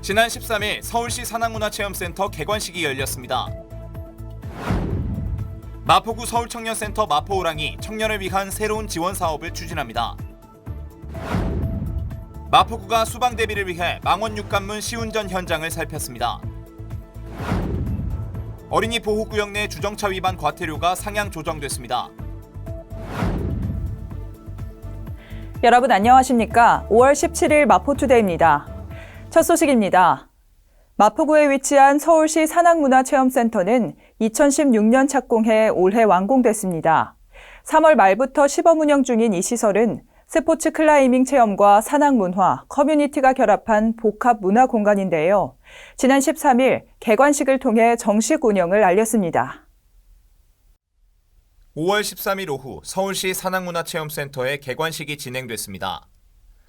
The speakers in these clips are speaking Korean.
지난 13일 서울시 산악문화체험센터 개관식이 열렸습니다. 마포구 서울청년센터 마포호랑이 청년을 위한 새로운 지원 사업을 추진합니다. 마포구가 수방 대비를 위해 망원 육관문 시운전 현장을 살폈습니다. 어린이 보호구역 내 주정차 위반 과태료가 상향 조정됐습니다. 여러분 안녕하십니까? 5월 17일 마포투데이입니다. 첫 소식입니다. 마포구에 위치한 서울시 산악문화체험센터는 2016년 착공해 올해 완공됐습니다. 3월 말부터 시범 운영 중인 이 시설은 스포츠 클라이밍 체험과 산악문화, 커뮤니티가 결합한 복합 문화 공간인데요. 지난 13일 개관식을 통해 정식 운영을 알렸습니다. 5월 13일 오후 서울시 산악문화체험센터의 개관식이 진행됐습니다.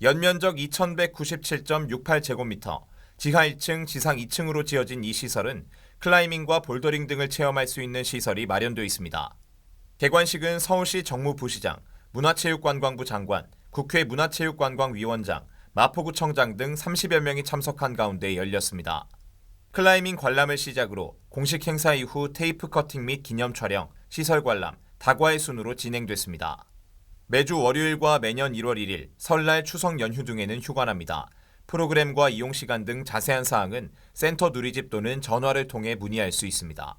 연면적 2197.68제곱미터, 지하 1층, 지상 2층으로 지어진 이 시설은 클라이밍과 볼더링 등을 체험할 수 있는 시설이 마련되어 있습니다. 개관식은 서울시 정무부시장, 문화체육관광부 장관, 국회 문화체육관광위원장, 마포구청장 등 30여 명이 참석한 가운데 열렸습니다. 클라이밍 관람을 시작으로 공식 행사 이후 테이프 커팅 및 기념 촬영, 시설 관람, 다과의 순으로 진행됐습니다. 매주 월요일과 매년 1월 1일, 설날, 추석 연휴 등에는 휴관합니다. 프로그램과 이용 시간 등 자세한 사항은 센터 누리집 또는 전화를 통해 문의할 수 있습니다.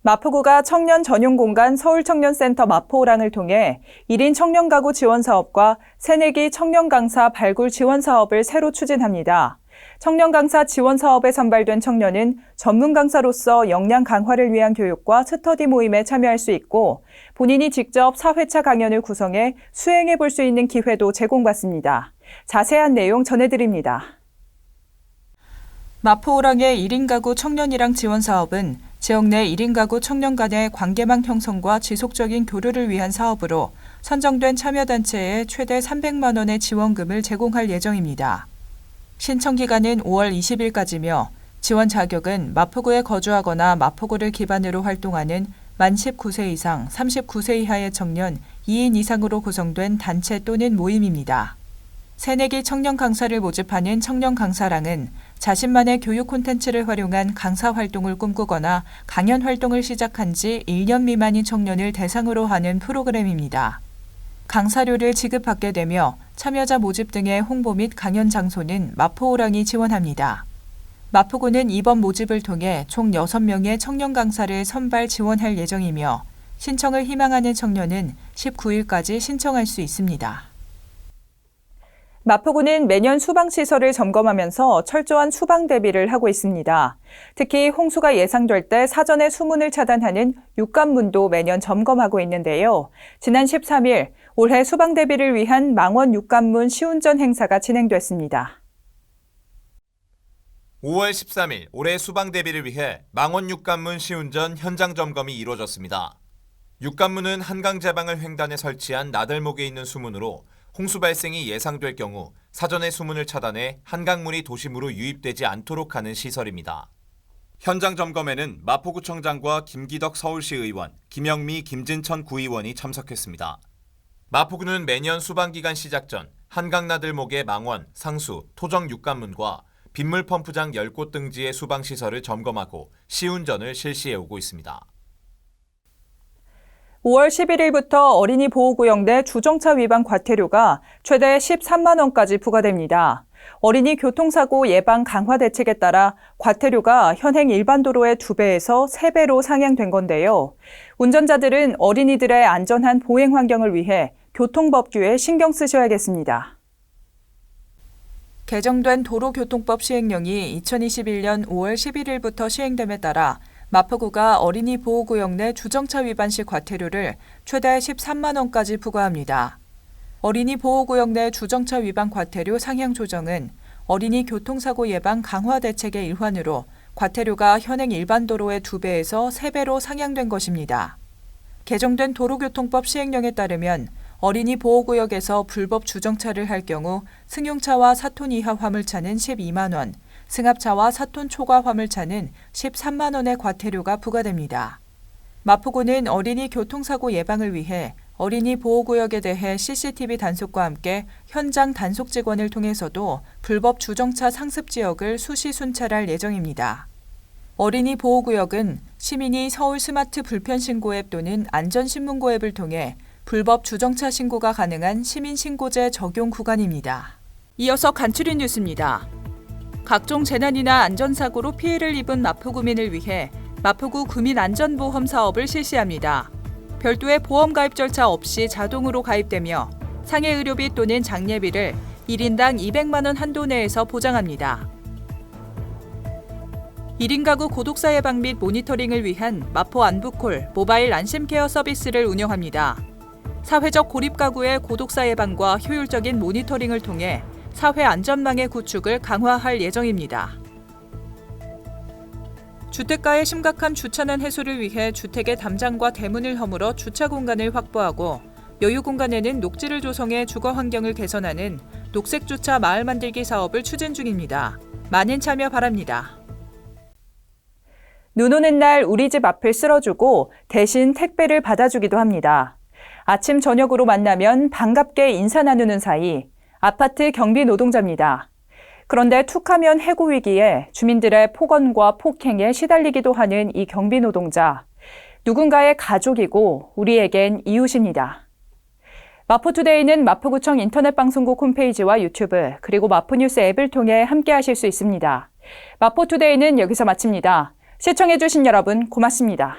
마포구가 청년 전용 공간 서울청년센터 마포호랑을 통해 1인 청년 가구 지원 사업과 새내기 청년 강사 발굴 지원 사업을 새로 추진합니다. 청년 강사 지원 사업에 선발된 청년은 전문 강사로서 역량 강화를 위한 교육과 스터디 모임에 참여할 수 있고 본인이 직접 4회차 강연을 구성해 수행해 볼 수 있는 기회도 제공받습니다. 자세한 내용 전해드립니다. 마포호랑의 1인 가구 청년이랑 지원 사업은 지역 내 1인 가구 청년 간의 관계망 형성과 지속적인 교류를 위한 사업으로 선정된 참여단체에 최대 300만 원의 지원금을 제공할 예정입니다. 신청 기간은 5월 20일까지며 지원 자격은 마포구에 거주하거나 마포구를 기반으로 활동하는 만 19세 이상 39세 이하의 청년 2인 이상으로 구성된 단체 또는 모임입니다. 새내기 청년 강사를 모집하는 청년 강사랑은 자신만의 교육 콘텐츠를 활용한 강사 활동을 꿈꾸거나 강연 활동을 시작한 지 1년 미만인 청년을 대상으로 하는 프로그램입니다. 강사료를 지급받게 되며 참여자 모집 등의 홍보 및 강연 장소는 마포호랑이 지원합니다. 마포구는 이번 모집을 통해 총 6명의 청년 강사를 선발 지원할 예정이며 신청을 희망하는 청년은 19일까지 신청할 수 있습니다. 마포구는 매년 수방시설을 점검하면서 철저한 수방 대비를 하고 있습니다. 특히 홍수가 예상될 때 사전에 수문을 차단하는 육관문도 매년 점검하고 있는데요. 지난 13일 올해 수방 대비를 위한 망원 육관문 시운전 행사가 진행됐습니다. 5월 13일 올해 수방 대비를 위해 망원 육관문 시운전 현장 점검이 이루어졌습니다. 육관문은 한강 제방을 횡단에 설치한 나들목에 있는 수문으로 홍수 발생이 예상될 경우 사전에 수문을 차단해 한강물이 도심으로 유입되지 않도록 하는 시설입니다. 현장 점검에는 마포구청장과 김기덕 서울시 의원, 김영미, 김진천 구의원이 참석했습니다. 마포구는 매년 수방기간 시작 전 한강나들목의 망원, 상수, 토정 육관문과 빗물 펌프장 10곳 등지의 수방시설을 점검하고 시운전을 실시해 오고 있습니다. 5월 11일부터 어린이 보호구역 내 주정차 위반 과태료가 최대 13만 원까지 부과됩니다. 어린이 교통사고 예방 강화 대책에 따라 과태료가 현행 일반 도로의 2배에서 3배로 상향된 건데요. 운전자들은 어린이들의 안전한 보행 환경을 위해 교통법규에 신경 쓰셔야겠습니다. 개정된 도로교통법 시행령이 2021년 5월 11일부터 시행됨에 따라 마포구가 어린이 보호구역 내 주정차 위반 시 과태료를 최대 13만 원까지 부과합니다. 어린이 보호구역 내 주정차 위반 과태료 상향 조정은 어린이 교통사고 예방 강화 대책의 일환으로 과태료가 현행 일반 도로의 2배에서 3배로 상향된 것입니다. 개정된 도로교통법 시행령에 따르면 어린이 보호구역에서 불법 주정차를 할 경우 승용차와 4톤 이하 화물차는 12만 원, 승합차와 4톤 초과 화물차는 13만 원의 과태료가 부과됩니다. 마포구는 어린이 교통사고 예방을 위해 어린이 보호구역에 대해 CCTV 단속과 함께 현장 단속 직원을 통해서도 불법 주정차 상습 지역을 수시 순찰할 예정입니다. 어린이 보호구역은 시민이 서울 스마트 불편 신고 앱 또는 안전신문고 앱을 통해 불법 주정차 신고가 가능한 시민신고제 적용 구간입니다. 이어서 간추린 뉴스입니다. 각종 재난이나 안전사고로 피해를 입은 마포구민을 위해 마포구 구민안전보험 사업을 실시합니다. 별도의 보험 가입 절차 없이 자동으로 가입되며 상해 의료비 또는 장례비를 1인당 200만 원 한도 내에서 보장합니다. 1인 가구 고독사 예방 및 모니터링을 위한 마포 안부콜 모바일 안심케어 서비스를 운영합니다. 사회적 고립 가구의 고독사 예방과 효율적인 모니터링을 통해 사회 안전망의 구축을 강화할 예정입니다. 주택가의 심각한 주차난 해소를 위해 주택의 담장과 대문을 허물어 주차 공간을 확보하고 여유 공간에는 녹지를 조성해 주거 환경을 개선하는 녹색 주차 마을 만들기 사업을 추진 중입니다. 많은 참여 바랍니다. 눈 오는 날 우리 집 앞을 쓸어주고 대신 택배를 받아주기도 합니다. 아침 저녁으로 만나면 반갑게 인사 나누는 사이 아파트 경비 노동자입니다. 그런데 툭하면 해고 위기에 주민들의 폭언과 폭행에 시달리기도 하는 이 경비 노동자. 누군가의 가족이고 우리에겐 이웃입니다. 마포투데이는 마포구청 인터넷 방송국 홈페이지와 유튜브 그리고 마포뉴스 앱을 통해 함께하실 수 있습니다. 마포투데이는 여기서 마칩니다. 시청해주신 여러분 고맙습니다.